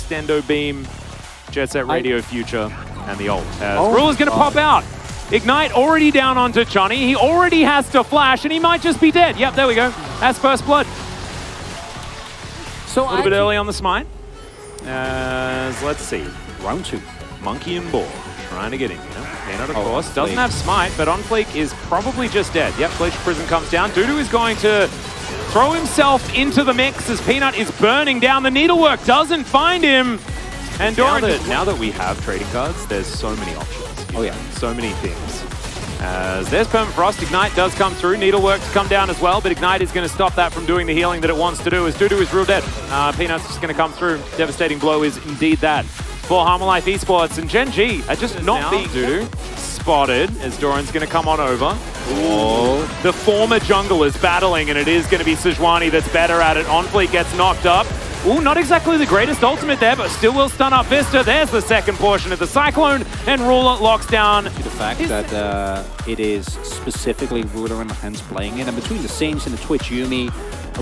Extendo Beam, Jet Set Radio Future, and the ult. As Ruler's going to pop out. Ignite already down onto Johnny. He already has to flash, and he might just be dead. Yep, there we go. That's first blood. So a little bit early on the smite. As, let's see, round 2. Monkey and Boar trying to get in, you know. Peanut, of course, doesn't have smite, but On Fleek is probably just dead. Yep, Glacier Prison comes down. Dudu is going to throw himself into the mix as Peanut is burning down. The needlework doesn't find him. And now that we have trading cards, there's so many options. Oh yeah, so many things. As there's Permafrost, Ignite does come through. Needlework to come down as well, but Ignite is going to stop that from doing the healing that it wants to do as Dudu is real dead. Peanut's just going to come through. Devastating Blow is indeed that for Harmalife Esports. And Gen G are just not being Dudu spotted as Doran's going to come on over. Oh. The former jungle is battling, and it is going to be Sejuani that's better at it. On Fleek gets knocked up. Ooh, not exactly the greatest ultimate there, but still will stun up Vista. There's the second portion of the Cyclone, and Ruler locks down. The fact that it is specifically Ruler and Hans playing it, and between the Saints and the Twitch Yuumi,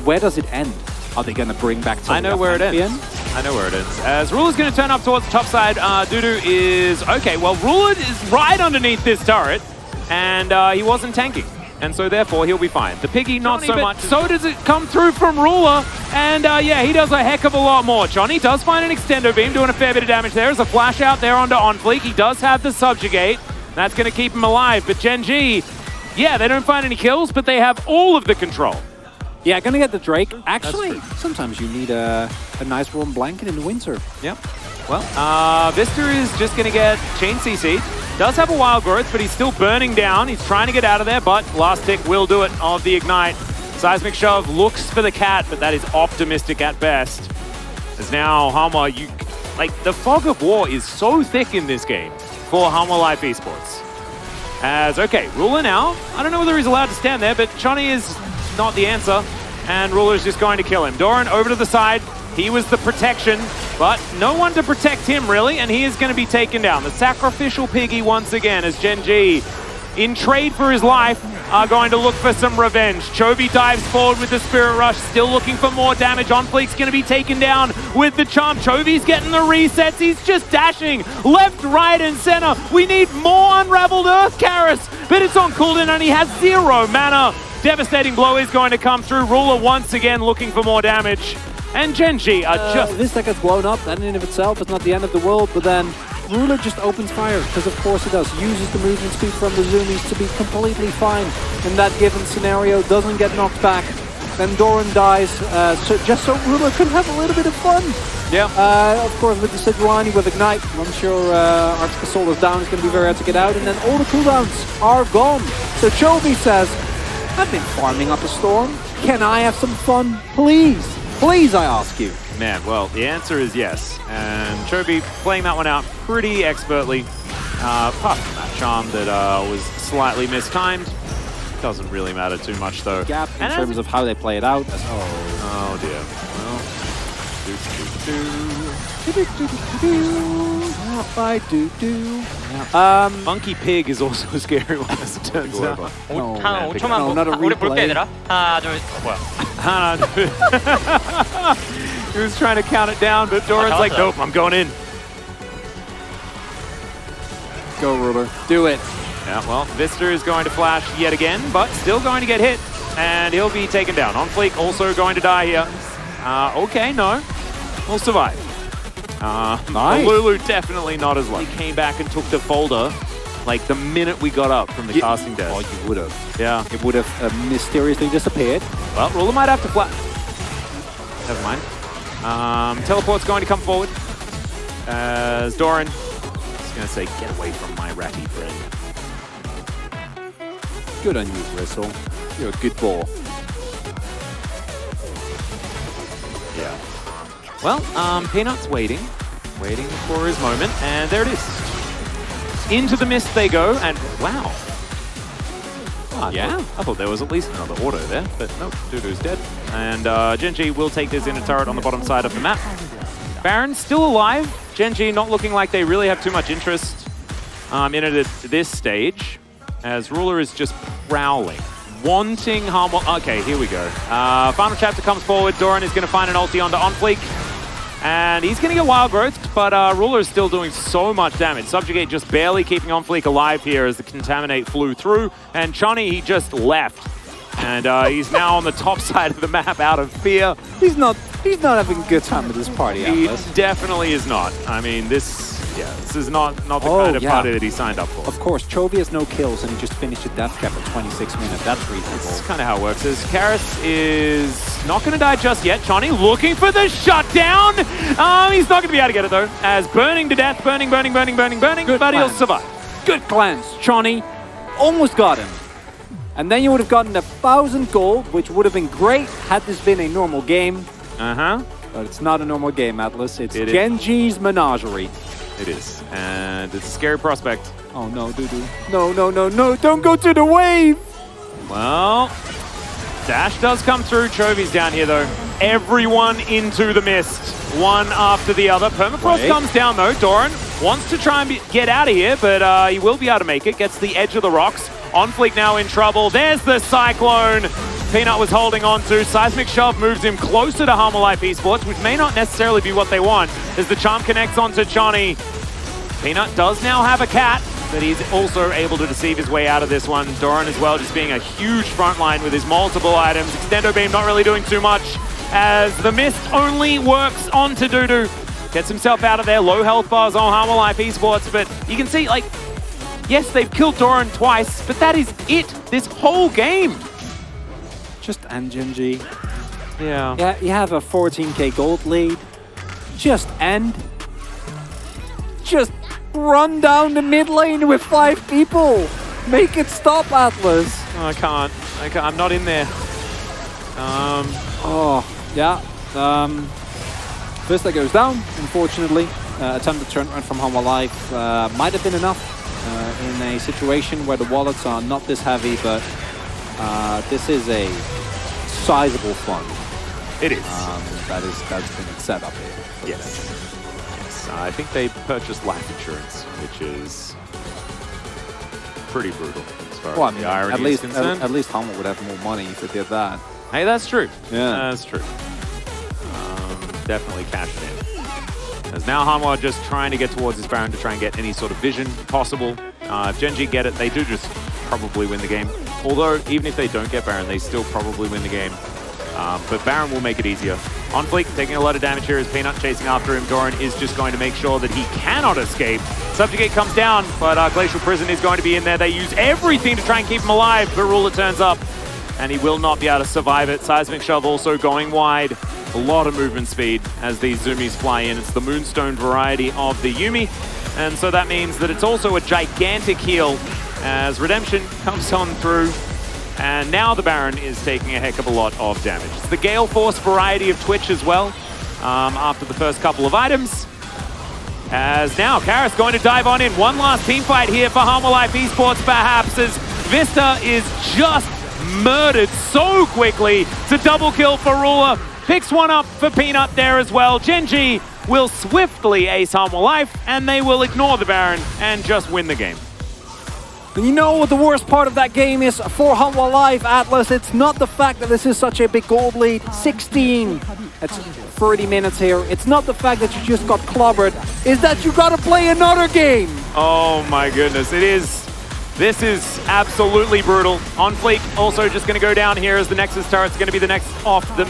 where does it end? Are they going to bring back something? I know where it ends. I know where it ends. As Ruler's going to turn up towards the top side, Dudu is... Okay, well, Ruler is right underneath this turret, and he wasn't tanking. And so therefore he'll be fine. The Piggy not so much. So does it come through from Ruler. And yeah, he does a heck of a lot more. Johnny does find an Extendo Beam, doing a fair bit of damage there. There's a flash out there onto On Fleek. He does have the Subjugate. That's going to keep him alive. But Gen G, yeah, they don't find any kills, but they have all of the control. Yeah, gonna get the Drake. Actually, sometimes you need a nice warm blanket in the winter. Yep. Well, Vista is just going to get Chain CC'd. Does have a Wild Growth, but he's still burning down. He's trying to get out of there, but last tick will do it of the Ignite. Seismic Shove looks for the cat, but that is optimistic at best. As now, Hama, the fog of war is so thick in this game for Harmalife Esports. As, okay, Ruler now. I don't know whether he's allowed to stand there, but Johnny is not the answer. And Ruler is just going to kill him. Doran over to the side. He was the protection, but no one to protect him, really, and he is going to be taken down. The sacrificial Piggy once again as Gen G, in trade for his life, are going to look for some revenge. Chovy dives forward with the Spirit Rush, still looking for more damage. On Fleek's going to be taken down with the Charm. Chovy's getting the resets. He's just dashing left, right, and center. We need more Unraveled Earth Karis, but it's on cooldown and he has 0 mana. Devastating Blow is going to come through. Ruler once again looking for more damage. And Gen G are just... This deck gets blown up, that in and of itself is not the end of the world, but then Ruler just opens fire, because of course he does. Uses the movement speed from the Zoomies to be completely fine in that given scenario, doesn't get knocked back. Then Doran dies, just so Ruler can have a little bit of fun. Yeah. Of course, with the Sejuani, with Ignite, I'm sure Arctic Assault is down, it's going to be very hard to get out, and then all the cooldowns are gone. So Chovy says, I've been farming up a storm. Can I have some fun, please? Please, I ask you. Man, well, the answer is yes. And Chovy playing that one out pretty expertly. Apart from that charm that was slightly mistimed. Doesn't really matter too much, though. Gap in terms of how they play it out. Oh dear. Well. Monkey Pig is also a scary one, as it turns out. No, not a replay. He was trying to count it down, but Doran's like, nope, I'm going in. Go, Ruler. Do it. Yeah, well, Vista is going to flash yet again, but still going to get hit, and he'll be taken down. On Fleek also going to die here. Okay, no. We'll survive. Nice. Lulu definitely not as lucky. He came back and took the folder like the minute we got up from the casting desk. Oh, you would have. Yeah. It would have mysteriously disappeared. Well, Ruler might have to flash. Never mind. Teleport's going to come forward. As Doran is going to say, get away from my ratty friend. Good on you, Bristle. You're a good ball. Yeah. Well, Peanut's waiting for his moment, and there it is. Into the mist they go, and wow. Yeah, I thought there was at least another auto there, but nope, Dudu's dead. And Gen G will take this inner turret on the bottom side of the map. Baron's still alive. Gen G not looking like they really have too much interest in it at this stage, as Ruler is just prowling. Wanting harm. Okay, here we go. Final chapter comes forward. Doran is going to find an ulti onto On Fleek. And he's going to get wild growth, but Ruler is still doing so much damage. Subjugate just barely keeping On Fleek alive here as the Contaminate flew through. And Chonny, he just left. And he's now on the top side of the map out of fear. He's not having a good time with this party, Atlas. He definitely is not. I mean, this is not the kind of party that he signed up for. Of course, Chovy has no kills and he just finished a death cap at 26 minutes. That's reasonable. That's kind of how it works. Karis is not going to die just yet. Chonny looking for the shutdown. He's not going to be able to get it though. As burning to death, burning, but he'll survive. Good cleanse. Chonny almost got him. And then you would have gotten 1,000 gold, which would have been great had this been a normal game. But it's not a normal game, Atlas. It's Genji's menagerie. It is. And it's a scary prospect. Oh no, Dudu. No. Don't go to the wave. Well, dash does come through. Chovy's down here though. Everyone into the mist. One after the other. Permafrost comes down though. Doran wants to try and get out of here, but he will be able to make it. Gets the edge of the rocks. On Fleek now in trouble. There's the Cyclone. Peanut was holding on to. Seismic Shove moves him closer to Harmor Life Esports, which may not necessarily be what they want, as the charm connects onto Chonny. Peanut does now have a cat, but he's also able to deceive his way out of this one. Doran as well, just being a huge front line with his multiple items. Extendo Beam not really doing too much, as the mist only works onto Dudu. Gets himself out of there. Low health bars on Harmor Life Esports, but you can see, like, yes, they've killed Doran twice, but that is it this whole game. Just end Genji. Yeah, you have a 14k gold lead. Just end. Just run down the mid lane with 5 people. Make it stop, Atlas. Oh, I can't. I'm not in there. Vista goes down, unfortunately. Attempted turn run from Home Alive might have been enough in a situation where the wallets are not this heavy, but this is a sizable fund. It is. That's been set up here. Yes. I think they purchased life insurance, which is pretty brutal as far as the irony is concerned. At least Hamlet would have more money if they did that. Hey, that's true. Yeah. That's true. Definitely cashed in. As now Hanwha just trying to get towards his Baron to try and get any sort of vision possible. If Genji get it, they do just probably win the game. Although, even if they don't get Baron, they still probably win the game. But Baron will make it easier. On Fleek, taking a lot of damage here as Peanut chasing after him. Doran is just going to make sure that he cannot escape. Subjugate comes down, but Glacial Prison is going to be in there. They use everything to try and keep him alive, but Ruler turns up, and he will not be able to survive it. Seismic Shove also going wide. A lot of movement speed as these Zoomies fly in. It's the Moonstone variety of the Yuumi, and so that means that it's also a gigantic heal as Redemption comes on through. And now the Baron is taking a heck of a lot of damage. It's the Gale Force variety of Twitch as well, after the first couple of items. As now Karis going to dive on in. One last team fight here for Harmor Life Esports perhaps, as Vista is just murdered so quickly. It's a double kill for Ruler. Picks one up for Peanut there as well. Genji will swiftly ace Harmor Life, and they will ignore the Baron and just win the game. And you know what the worst part of that game is for Hanwha Life, Atlas? It's not the fact that this is such a big gold lead, 16. That's 30 minutes here. It's not the fact that you just got clobbered. It's that you gotta play another game. Oh my goodness, it is. This is absolutely brutal. On Fleek also just gonna go down here as the Nexus turret's gonna be the next off the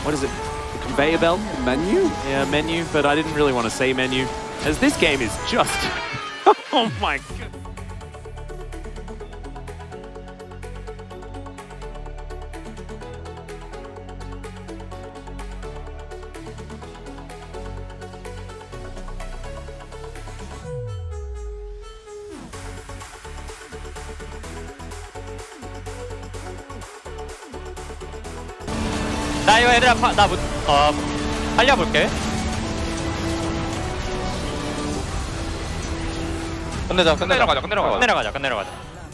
what is it? The conveyor belt? Menu? Yeah, menu, but I didn't really want to say menu, as this game is just oh my god. 나 이거 얘들아 살려볼게. 끝내자. 끝내러 가자.